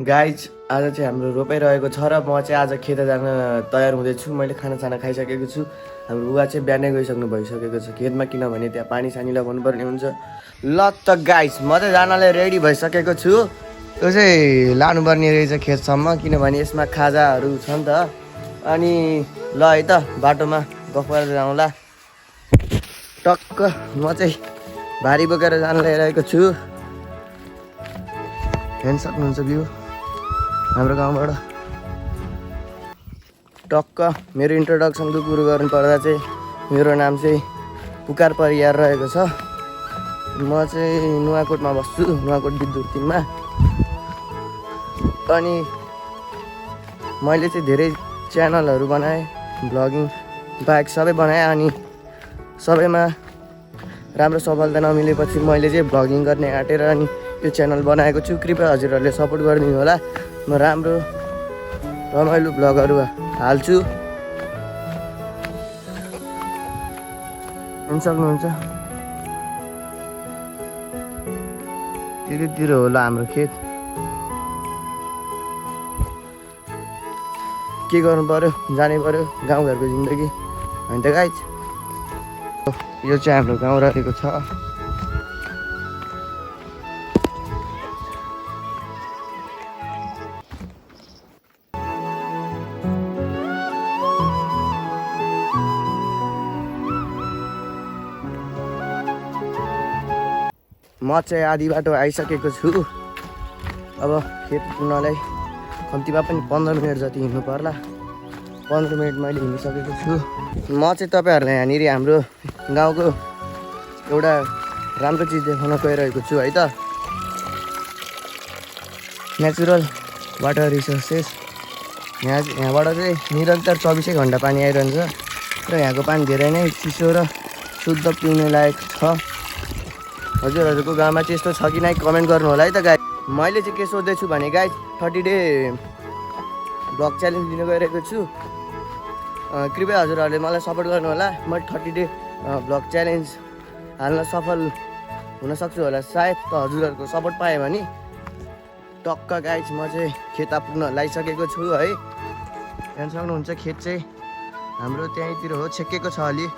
Guys आज चाहिँ हाम्रो रोपाइरहेको छ र म चाहिँ आज खेत जान तयार हुँदैछु। मैले खानासाना खाइसकेको छु। हाम्रो बुवा चाहिँ बिहानै गइसक्नु भइसकेको छ खेतमा, किनभने त्यहाँ पानी सानी लगाउनुपर्ने हुन्छ। ल त गाइज म चाहिँ जानलाई रेडी भइसकेको छु। त्यो चाहिँ लानुपर्ने रहेछ खेतसम्म, किनभने यसमा खाजाहरू छ नि त। अनि ल है त बाटोमा गफ गरेर जाउँला। टक्क म चाहिँ भारी बोकेर जान लागिरहेको छु। हेर्न सक्नुहुन्छ भ्यू हाम्रो गाउँबाट। टक्क मेरो इन्ट्रोडक्सनको कुरो गर्नु पर्दा चाहिँ मेरो नाम चाहिँ पुकार परियार रहेको छ। म चाहिँ नुवाकोटमा बस्छु, नुवाकोट विद्युत 3मा। अनि मैले चाहिँ धेरै च्यानलहरू बनाएँ, भ्लगिङ बाइक सबै बनाएँ। अनि सबैमा राम्रो सफलता नमिलेपछि मैले चाहिँ भ्लगिङ गर्ने आँटेर अनि यो च्यानल बनाएको छु। कृपया हजुरहरूले सपोर्ट गरिदिनु होला। म राम्रो रमाइलो भ्लगहरू हाल्छु। हेर्न सक्नुहुन्छ त्यतिर होला हाम्रो खेत। के गर्नु पर्यो, जानै पर्यो, गाउँघरको जिन्दगी होइन त गाइज। यो चाहिँ हाम्रो गाउँ रहेको छ। म चाहिँ आधी बाटो आइसकेको छु। अब खेत पुग्नलाई कम्तीमा पनि 15 मिनट जति हिँड्नु पर्ला। 15 मिनट मैले हिँडिसकेको छु। म चाहिँ तपाईँहरूलाई यहाँनिर हाम्रो गाउँको एउटा राम्रो चिज देखाउन गइरहेको छु है त। Natural water resources. यहाँबाट चाहिँ निरन्तर 24 घन्टा पानी आइरहन्छ र यहाँको पानी धेरै नै चिसो र शुद्ध पिउने लायक छ। हजुरहरूको गाउँमा चाहिँ यस्तो छ कि नै कमेन्ट गर्नु होला है त गाइज। मैले चाहिँ के सोच्दैछु भने गाइज 30 डे ब्लग च्यालेन्ज लिन गइरहेको छु। कृपया हजुरहरूले मलाई सपोर्ट गर्नु होला। म 30 डे ब्लग च्यालेन्ज हाल्न सफल हुन सक्छु होला सायद। त हजुरहरूको सपोर्ट पाएँ भने टक्क गाइज म चाहिँ खेत पुग्न लागिसकेको छु है। हेर्न सक्नुहुन्छ खेत चाहिँ हाम्रो त्यहीँतिर हो, छेकेको छ अलि।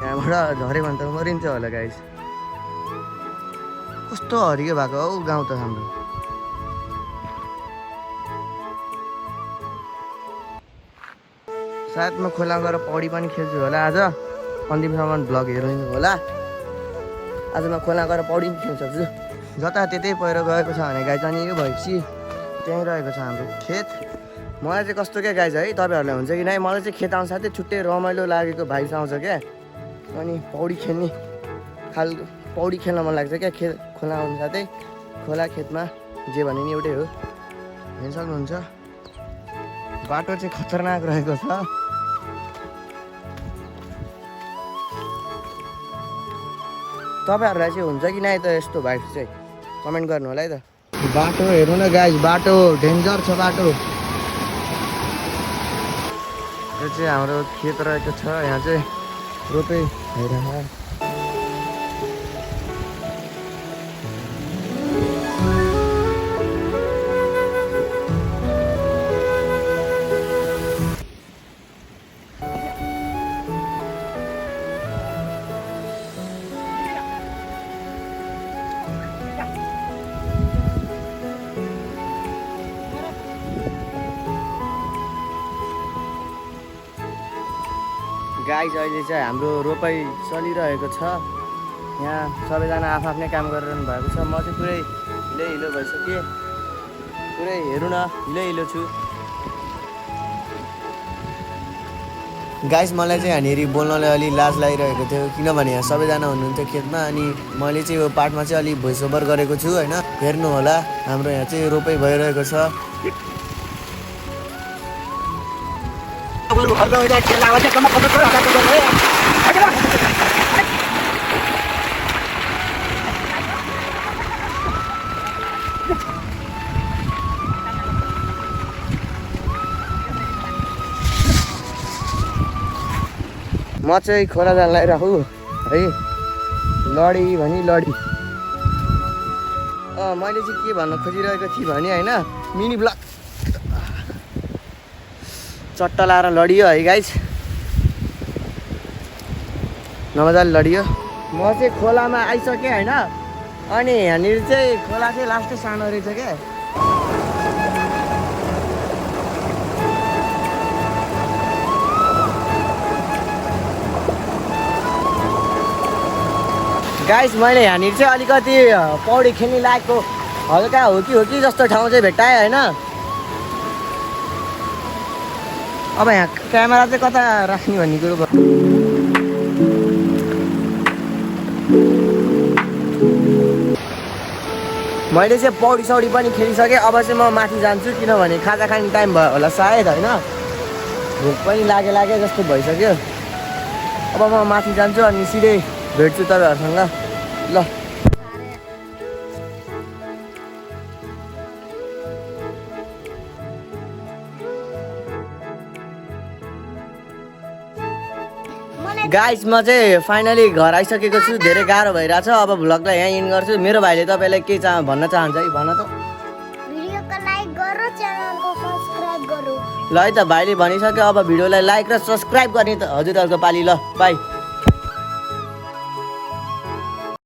यहाँबाट झऱ्यो भने त मरिन्छ होला गाइज। कस्तो हरियो भएको हौ गाउँ त हाम्रो। सायद म खोला गएर पौडी पनि खेल्छु होला आज। अन्तिमसम्म भ्लग हेर्नु होला। आज म खोला गएर पौडी पनि खेल्न सक्छु। जता त्यतै पहिरो गएको छ भने गाइज। अनि यो भएपछि त्यहीँ रहेको छ हाम्रो खेत। मलाई चाहिँ कस्तो क्या गाइज है, तपाईँहरूलाई हुन्छ कि नै, मलाई चाहिँ खेत आउनु साथै छुट्टै रमाइलो लागेको भाइस आउँछ क्या। अनि पौडी खेल्ने पौडी खेल्न मन लाग्छ क्या खोला आउनु साथै। खोला खेतमा जे भने नि एउटै हो। हेर्न सक्नुहुन्छ बाटो चाहिँ खतरनाक रहेको छ। तपाईँहरूलाई चाहिँ हुन्छ कि नै त यस्तो भाइब चाहिँ कमेन्ट गर्नु होला है त। बाटो हेर्नु न गाइज, बाटो डेन्जर छ बाटो। यो चाहिँ हाम्रो खेत रहेको छ। यहाँ चाहिँ रोपे भइरहेको। गाइज अहिले चाहिँ हाम्रो रोपाइ चलिरहेको छ। यहाँ सबैजना आफ्नै काम गरिरहनु भएको छ। म चाहिँ पुरै हिलो भइसकेँ। पुरै हेरौँ न हिलो छु। गाइज मलाई चाहिँ यहाँनिर बोल्नलाई अलि लाज लागिरहेको थियो, किनभने यहाँ सबैजना हुनुहुन्थ्यो खेतमा। अनि मैले चाहिँ यो पार्टमा चाहिँ अलि भोइस ओभर गरेको छु होइन। हेर्नु होला हाम्रो यहाँ चाहिँ रोपाइ भइरहेको छ। म चाहिँ खोला जान लागिरहेको है। लडी भनी लडी मैले चाहिँ के भन्न खोजिरहेको थिएँ भने होइन मिनी ब्लक चट्टा लाएर लडियो है गाइस नमजाले लडियो म चाहिँ खोलामा आइसकेँ होइन अनि यहाँनिर चाहिँ खोला चाहिँ लास्टै सानो रहेछ क्या गाइस मैले यहाँनिर चाहिँ अलिकति पौडी खेल्ने लायकको हल्का हो कि जस्तो ठाउँ चाहिँ भेट्टाएँ होइन अब यहाँ क्यामेरा चाहिँ कता राख्ने भन्ने कुरो मैले चाहिँ पौडी सौडी पनि खेलिसकेँ अब चाहिँ म माथि जान्छु किनभने खाजा खाने टाइम भयो होला सायद होइन भोक पनि लागे जस्तो भइसक्यो अब म माथि जान्छु अनि सिधै भेट्छु तपाईँहरूसँग ल गाइस म चाहिँ फाइनली घर आइसकेको छु धेरै गाह्रो भइरहेछ अब भ्लगलाई यहाँ इन गर्छु मेरो भाइले तपाईँलाई के भन्न चाहन्छ है भन त भिडियोको लाइक गरौ च्यानलको सब्स्क्राइब गरौ ल है त भाइले भनिसक्यो अब भिडियोलाई लाइक र सब्स्क्राइब गर्ने त हजुरहरूको पाली ल बाई